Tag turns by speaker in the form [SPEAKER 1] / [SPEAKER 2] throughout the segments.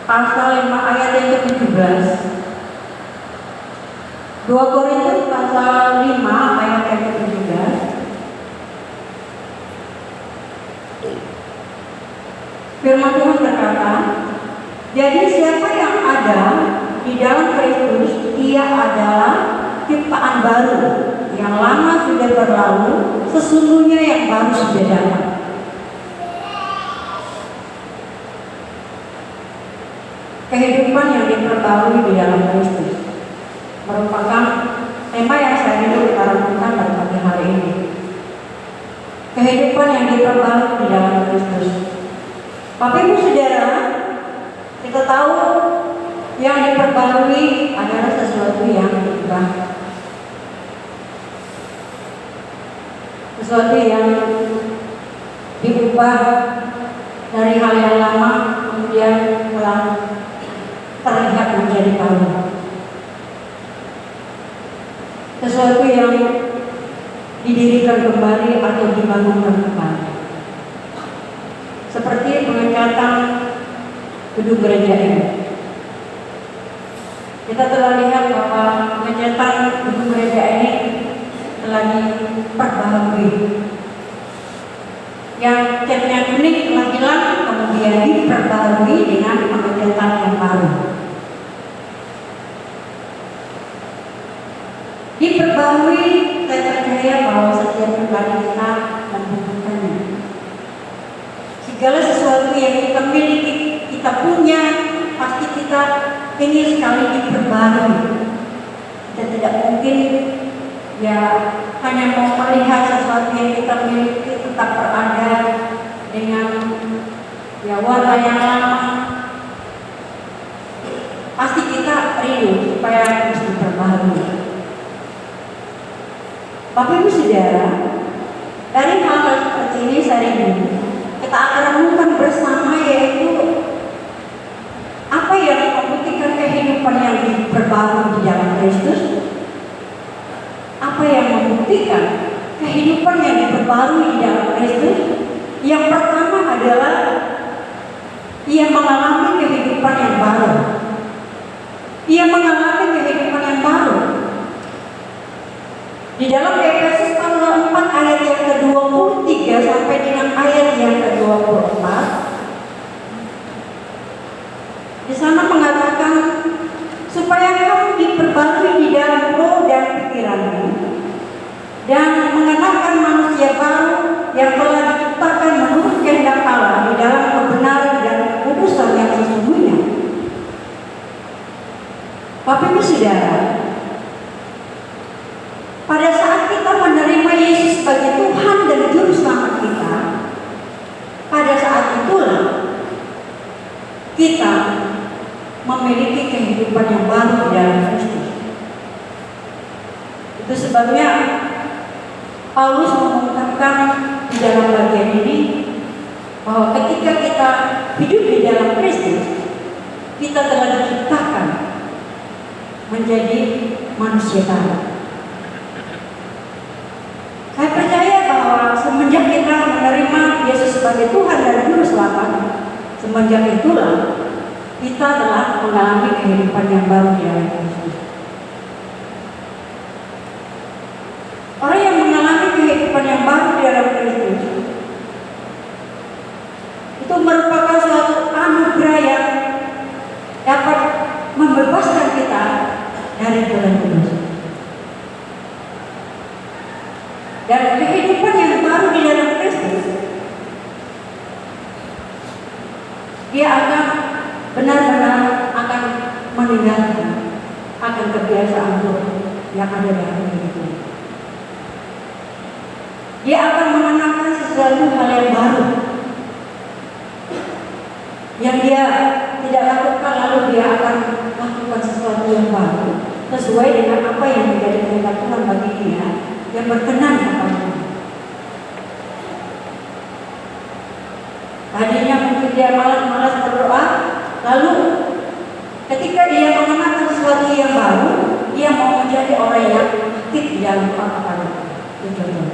[SPEAKER 1] pasal 5 ayat yang ke-17. 2 Korintus pasal 5 ayat yang ke-17. Firman Tuhan berkata, jadi siapa yang ada di dalam Kristus, ia adalah ciptaan baru. Yang lama sudah berlalu, sesungguhnya yang baru sudah datang. Kehidupan yang diperbarui di dalam Kristus merupakan tema yang saya rindu kita renungkan pada pagi hari ini. Kehidupan yang diperbarui di dalam Kristus. Bapak Ibu Saudara, kita tahu yang diperbarui adalah sesuatu yang berubah, sesuatu yang diubah dari hal yang lama kemudian telah terlihat menjadi baru. Sesuatu yang didirikan kembali atau dibangunkan kembali. Seperti pengecatan gedung gereja ini. Kita telah lihat bahwa pengecatan gedung gereja ini telah diperbaharui. Yang catnya kuning telah hilang, kemudian diperbaharui dengan pengecatan yang baru. Diperbaharui, saya percaya bahwa setiap pribadi kita membutuhkannya. Segala sesuatu yang kita miliki, kita punya, pasti kita ingin sekali diperbarui. Kita tidak mungkin ya hanya mau melihat sesuatu yang kita miliki tetap berada dengan ya warna yang lama. Pasti kita rindu supaya terus diperbarui. Bapak Ibu Saudara, dari hal seperti ini saya rindu kita akan renungkan bersama, yaitu apa yang membuktikan kehidupan yang diperbarui di dalam Kristus. Apa yang membuktikan kehidupan yang diperbarui di dalam Kristus? Yang pertama adalah ia mengalami kehidupan yang baru. Ia mengalami kehidupan yang baru. Di dalam Efesus pasal 4 ayat yang ke-23 sampai dengan ayat yang ke-24, di sana mengatakan supaya kamu diperbarui di dalam roh dan pikiranmu dan mengenalkan manusia baru yang telah diciptakan menurut kehendak Allah di dalam kebenaran dan kekudusan yang sesungguhnya. Bapak Ibu Saudara, pada saat kita menerima Yesus sebagai Tuhan dan Juru Selamat kita, pada saat itulah kita memiliki kehidupan yang baru di dalam Kristus. Itu sebabnya Paulus mengungkapkan di dalam bagian ini bahwa ketika kita hidup di dalam Kristus, kita telah diciptakan menjadi manusia baru. Saya percaya bahwa semenjak kita menerima Yesus sebagai Tuhan dan Juru Selamat, semenjak itulah kita telah mengalami kehidupan yang baru di dalam Kristus. Orang yang mengalami kehidupan yang baru di dalam Kristus itu merupakan suatu anugerah yang dapat membebaskan kita dari dosa dosa. Dan kehidupan yang baru di dalam Kristus, dia akan benar-benar akan meninggalkan akan kebiasaan buruk yang ada dalam hidupnya. Dia akan mengenalkan sesuatu hal yang baru yang dia tidak lakukan, lalu dia akan lakukan sesuatu yang baru sesuai dengan apa yang menjadi kehendak Tuhan bagi dia, yang berkenan kepada-Nya. Tadinya mungkin dia malas berdoa, lalu ketika dia mengenalkan sesuatu yang baru, dia mau menjadi orang yang aktif di dalam doa kepada Tuhan.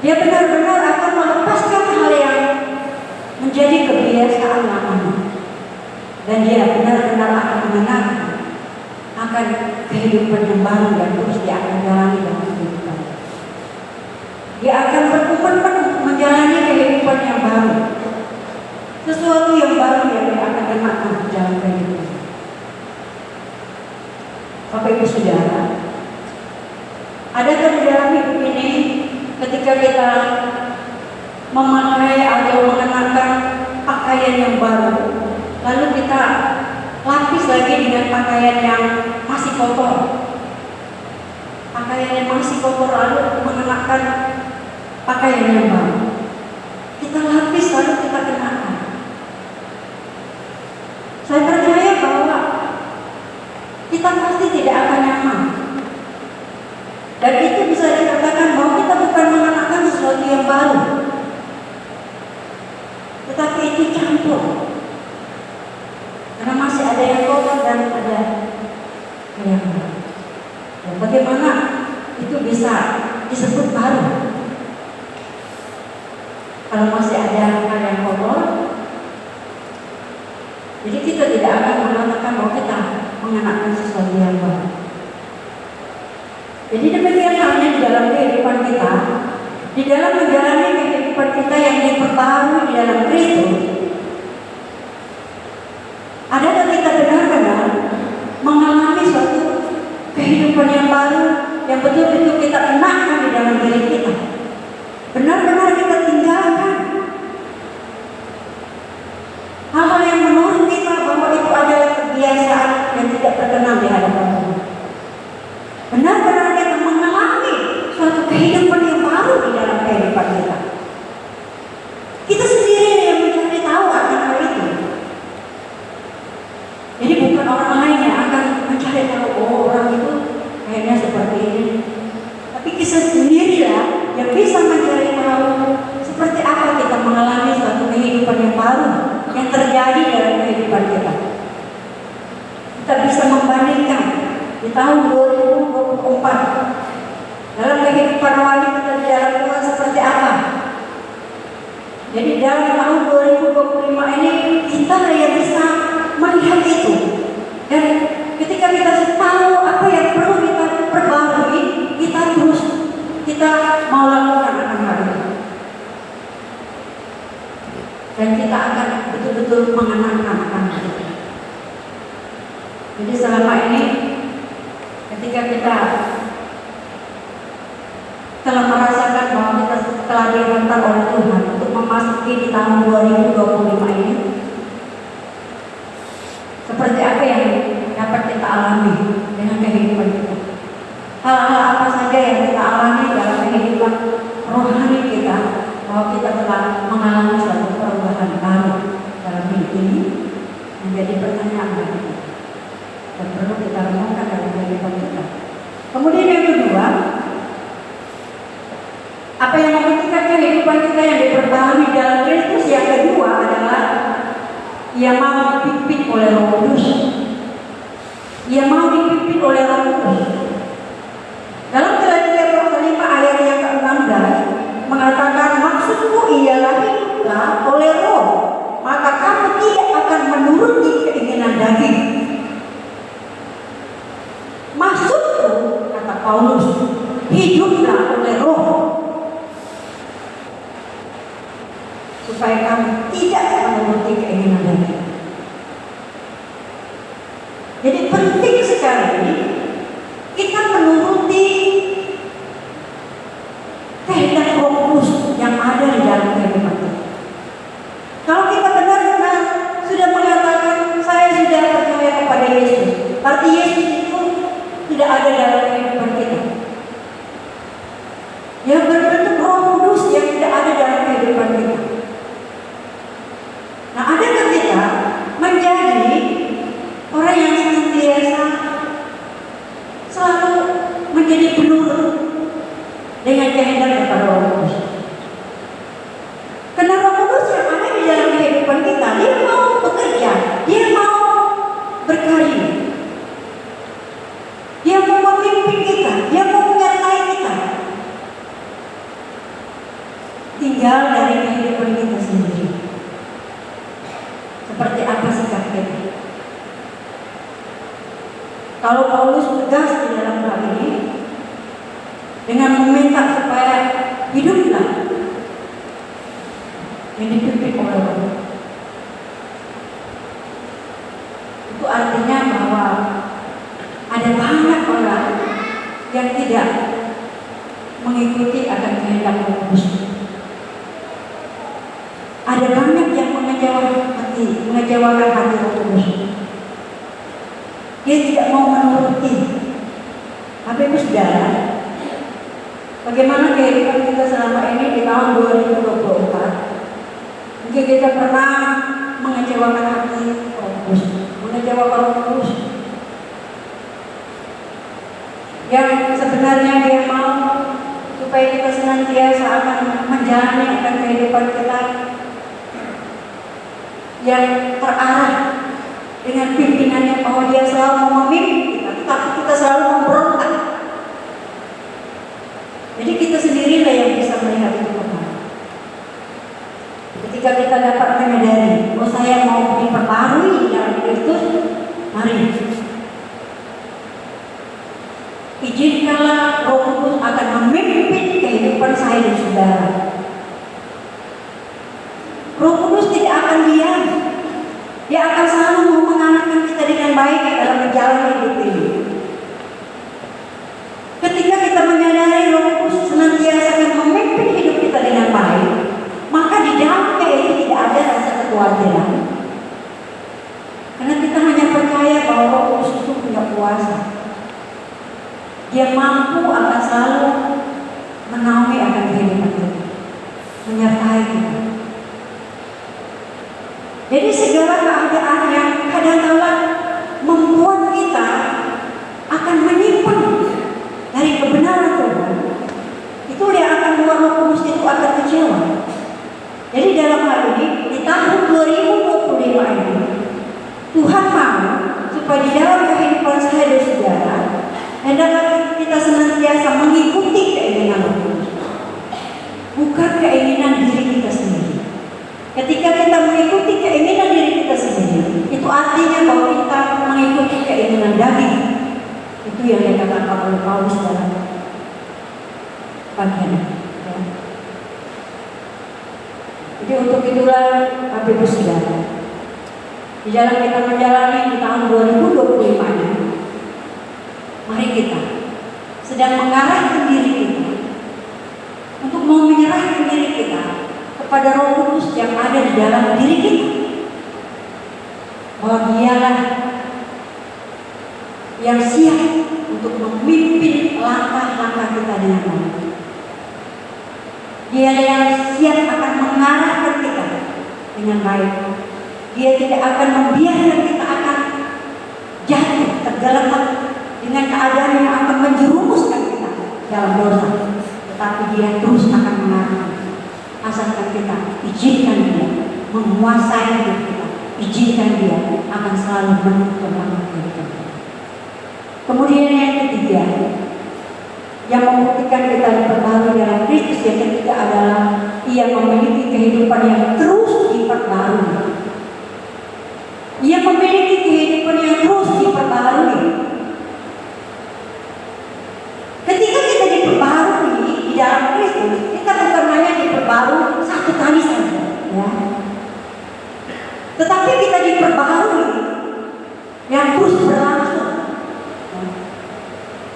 [SPEAKER 1] Dia benar-benar akan melepaskan hal yang menjadi kehidupan yang baru dan terus dia akan jalani dalam kehidupan. Dia akan berkomitmen untuk menjalani kehidupan yang baru. Sesuatu yang baru yang dia akan kenakan di dalam kehidupan. Bapak Ibu Saudara, adakah di dalam hidup ini ketika kita memakai atau mengenakan pakaian yang baru, lalu kita lapis lagi dengan pakaian yang masih kotor, pakaian yang masih kotor, lalu mengenakan pakaian yang baru, kita lapis lalu kita kenakan. Saya percaya bahwa kita pasti tidak akan nyaman, dan itu bisa dikatakan bahwa kita bukan mengenakan sesuatu yang baru, tetapi itu campur. Karena masih ada yang kotor dan ada yang baru. Dan bagaimana itu bisa disebut baru? Kalau masih ada hal yang kotor, jadi kita tidak akan mengatakan bahwa kita mengenakan sesuatu yang baru. Jadi demikian halnya di dalam kehidupan kita, di dalam menjalani kehidupan kita yang diperbaharui di dalam Kristus. Adakah kita benar-benar mengalami suatu kehidupan yang baru yang betul-betul kita kenakan di dalam diri kita? Benar-benar kita tinggalkan hal-hal yang menurut kita bahwa itu adalah kebiasaan yang tidak terkenal di hadapan Tuhan. Benar-benar kita mengalami suatu kehidupan yang baru di dalam kehidupan kita. Kita sendiri yang mencari tahu akan hal itu. Jadi bukan orang lain yang akan mencari tahu, oh orang itu kayaknya seperti ini. Tapi kita sendirilah yang bisa mencari tahu seperti apa kita mengalami suatu kehidupan yang baru yang terjadi dalam kehidupan kita. Kita bisa membandingkan di tahun 2024 dalam kehidupan rohani kita di dalam Tuhan seperti apa. Jadi dalam tahun 2025 ini kita yang bisa melihat itu, dan ketika kita tahu apa yang perlu kita perbarui, kita mau lakukan akan hal itu, dan kita akan betul-betul mengenakan akan hal itu. Jadi selama ini ketika kita telah merasakan bahwa kita telah dihantar oleh Tuhan untuk memasuki di tahun 2025 ini, seperti apa yang dapat kita alami dengan kehidupan kita? Hal-hal apa saja yang kita alami dalam kehidupan rohani kita, bahwa kita telah mengalami suatu perubahan baru dalam hidup ini, menjadi pertanyaan bagi kita dan perlu kita renungkan dalam kehidupan kita. Kemudian yang kedua, apa yang membuktikan kehidupan kita yang diperbaharui dalam Kristus? Yang kedua adalah ia mau dipimpin oleh Roh Kudus. Ia mau dipimpin oleh Roh Kudus. Dalam Galatia pasal 5 ayat yang ke-16 mengatakan, maksudku ialah hiduplah oleh Roh, maka kamu tidak akan menuruti keinginan daging. Maksudku, kata Paulus, hiduplah oleh Roh, supaya kamu tidak menuruti keinginan daging. Jadi penting sekali kita menuruti kehendak Roh Kudus yang ada di dalam kehidupan kita. Kalau kita benar-benar sudah mengatakan saya sudah percaya kepada Yesus, arti Yesus itu tidak ada dalam kehidupan kita. Yang berbentuk Roh Kudus yang tidak ada dalam kehidupan kita. Nah, adakah kita menjadi orang yang senantiasa selalu menjadi penurut dengan kehendak kepada Roh Kudus? Karena Roh Kudus yang ada di dalam kehidupan kita, dia mau bekerja, dia mau berkarya, dia mau memimpin Kalau Paulus tegas di dalam hal ini dengan meminta supaya hiduplah yang dipimpin oleh Roh, itu artinya bahwa ada banyak orang yang tidak mengikuti akan kehendak Roh Kudus. Ada banyak yang mengecewakan hati Roh Kudus. Dia tidak mau menuruti. Tapi itu saudara, bagaimana kehidupan kita selama ini di tahun 2024? Mungkin kita pernah mengecewakan hati Roh Kudus, mengecewakan Roh Kudus. Yang sebenarnya dia mau supaya kita senantiasa akan menjalani akan kehidupan kita yang terarah dengan pimpinannya, bahwa dia selalu mau memimpin kita, tetapi kita selalu memberontak. Jadi kita sendirilah yang bisa melihat itu kembali. Ketika kita dapat menyadari, oh saya mau diperbarui dalam Kristus, mari izinkanlah Roh Kudus akan memimpin kehidupan saya dan saudara. Roh Kudus tidak akan diam. Dia akan selalu mau mengarahkan kita dengan baik dalam menjalani hidup ini. Ketika kita menyadari Roh Kudus senantiasa akan memimpin hidup kita dengan baik, maka di dalamnya ini tidak ada rasa kekhawatiran. Karena kita hanya percaya bahwa Roh Kudus itu punya kuasa. Dia mampu akan selalu menaungi akan kehidupan kita, menyertai kita. Jadi segala keadaan yang kadang-kadang membuat kita akan menyimpang dari kebenaran Tuhan, itu yang akan membuat Roh Kudus itu akan kecewa. Jadi dalam hal ini di tahun 2025 ini Tuhan mau supaya di dalam kehidupan saya dan saudara, hendaklah kita senantiasa mengikuti keinginan Roh Kudus, bukan keinginan diri kita sendiri. Ketika kita mengikuti keinginan diri kita sendiri, itu artinya bahwa kita mengikuti keinginan daging. Itu yang dikatakan oleh Paulus dalam bagian ini. Jadi untuk itulah Bapak Ibu Saudara, di dalam kita menjalani di tahun 2025 ini, mari kita sedang mengarahkan diri kita untuk mau menyerahkan diri kita kepada Roh Kudus yang ada di dalam diri kita, bahwa dialah yang siap untuk memimpin langkah-langkah kita dengan baik. Dia yang siap akan mengarahkan kita dengan baik. Dia tidak akan membiarkan kita akan jatuh tergeletak dengan keadaan yang akan menjerumuskan kita dalam dosa, tetapi dia terus akan mengarahkan. Asalkan kita izinkan dia menguasai hidup kita, izinkan dia akan selalu menuntun langkah kita. Kemudian yang ketiga, yang membuktikan kita diperbarui dalam Kristus, yang ketiga adalah ia memiliki kehidupan yang terus diperbarui. Ia memiliki kehidupan yang terus diperbarui. Ketika kita diperbarui di dalam Kristus, kita bukan hanya diperbarui satu kali saja, ya. Tetapi kita diperbarui yang terus berlangsung, ya.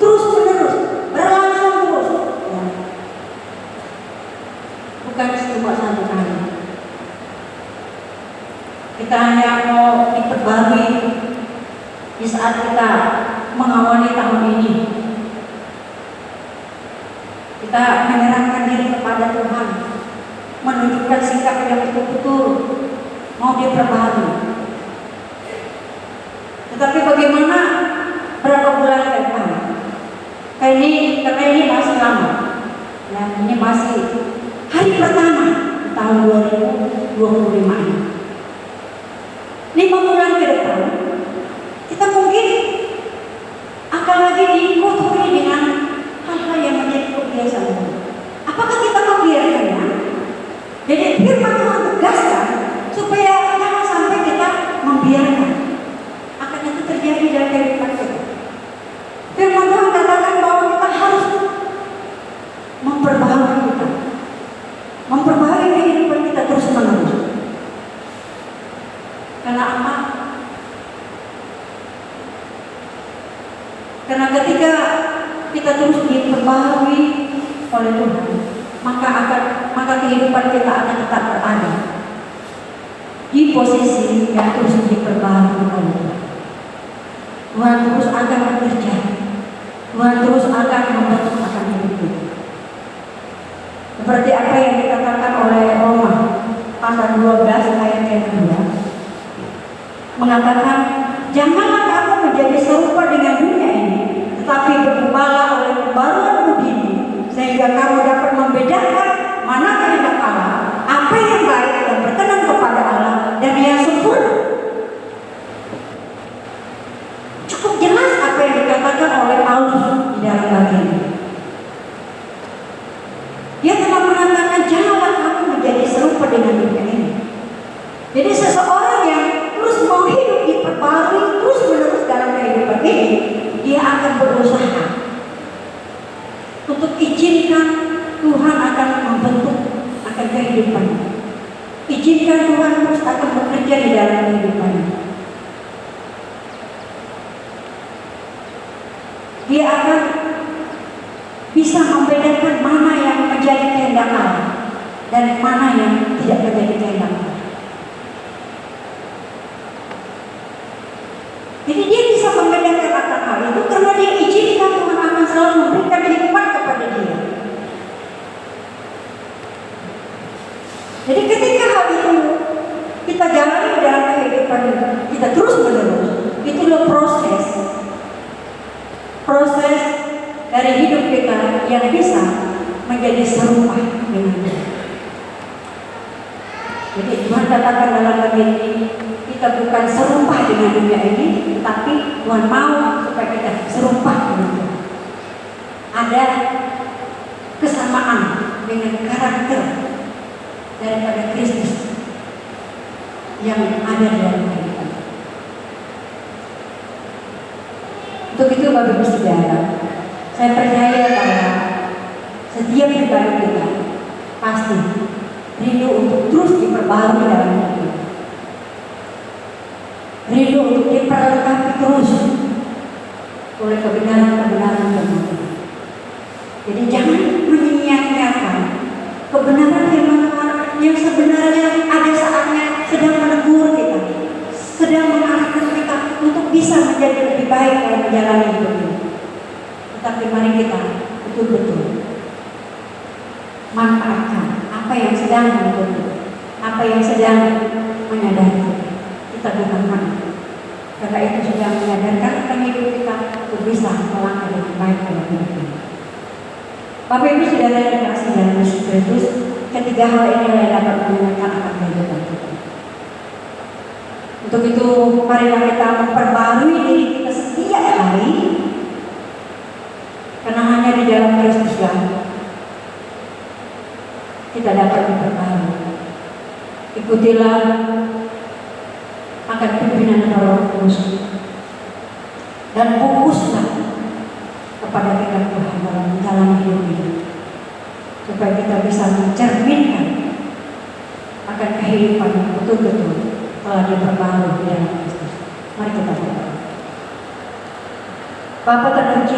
[SPEAKER 1] Terus menerus, berlangsung terus, ya. Bukan cuma satu kali. Kita hanya mau diperbarui di saat kita mengawali tahun ini. Kita menyerahkan diri kepada Tuhan, menunjukkan sikap yang betul-betul mau diperbarui. Tetapi bagaimana berapa bulan ke depan? Karena ini masih lama, ya, ini masih hari pertama tahun 2025 ini. 5 bulan ke depan, kita mungkin akan lagi dikotori dengan hal-hal yang menjadi kebiasaan. Apakah kita membiarkannya? Jadi firman Tuhan tegaskan supaya jangan sampai kita membiarkan akan itu terjadi dalam kehidupan kita. kita terus diperbarui oleh Tuhan, maka kehidupan kita akan tetap berada di posisi yang terus diperbarui oleh Tuhan. Tuhan terus akan bekerja, Tuhan terus akan membentuk akan hidup kita. Seperti apa yang dikatakan oleh Roma pasal 12 ayat yang kedua, mengatakan, janganlah kamu menjadi serupa dengan dunia ini, tetapi bergembala oleh pembaruan budimu, sehingga kamu dapat membedakan mana kehendak Allah, apa yang baik dan berkenan kepada Allah, dan yang sempurna. Cukup jelas apa yang dikatakan oleh Paulus di dalam bagian ini. Dia telah mengatakan, janganlah kamu menjadi serupa dengan dunia ini. Jadi seseorang yang terus mau hidup diperbarui terus menerus dalam kehidupan ini, dia akan berusaha untuk izinkan Tuhan akan membentuk akan kehidupan. Izinkan Tuhan terus akan bekerja di dalam kehidupan. Dia akan bisa membedakan mana yang menjadi kehendak Allah dan mana yang tidak menjadi kehendak Allah. Jadi dia bisa membedakan akan hal itu karena dia izinkan Tuhan akan selalu memberikan hikmat kepada dia. Jadi ketika hal itu kita jalani dalam kehidupan kita terus menerus, itulah proses dari hidup kita yang bisa menjadi serupa dengan Dia. Jadi Tuhan katakan dalam bagian ini, kita bukan serupa dengan dunia ini, tapi Tuhan mau supaya kita serupa dengan Dia. Ada kesamaan dengan karakter daripada Kristus yang ada dalam kehidupan. Untuk itu Bapak Ibu Saudara, saya percaya bahwa setiap pribadi kita pasti rindu untuk terus diperbarui dalam hidup, rindu untuk diperlengkapi terus oleh kebenaran-kebenaran Tuhan. Jadi jangan menyia-nyiakan kebenaran firman Tuhan yang sebenarnya ada saatnya sedang menegur kita, sedang mengarahkan kita untuk bisa menjadi lebih baik dalam menjalani hidup ini. Tetapi mari kita betul-betul manfaatkan apa yang sedang menegur, apa yang sedang menyadari kita bukan mana. Karena itu sedang menyadarkan akan hidup kita untuk bisa melangkah lebih baik dalam hidup ini. Bapak Ibu Saudara yang dikasihi dalam Yesus Kristus, ketiga hal ini yang dapat menyenangkan akan kehidupan kita. Untuk itu, marilah kita memperbarui diri kita setiap hari, karena hanya di dalam Kristuslah kita dapat diperbarui. Ikutilah akan pimpinan Roh Kudus dan fokuslah kepada kita Tuhan dalam menjalani hidup ini, supaya kita bisa mencerminkan akan kehidupan yang betul-betul telah diperbarui di dalam Kristus. Mari kita berdoa. Bapa terpuji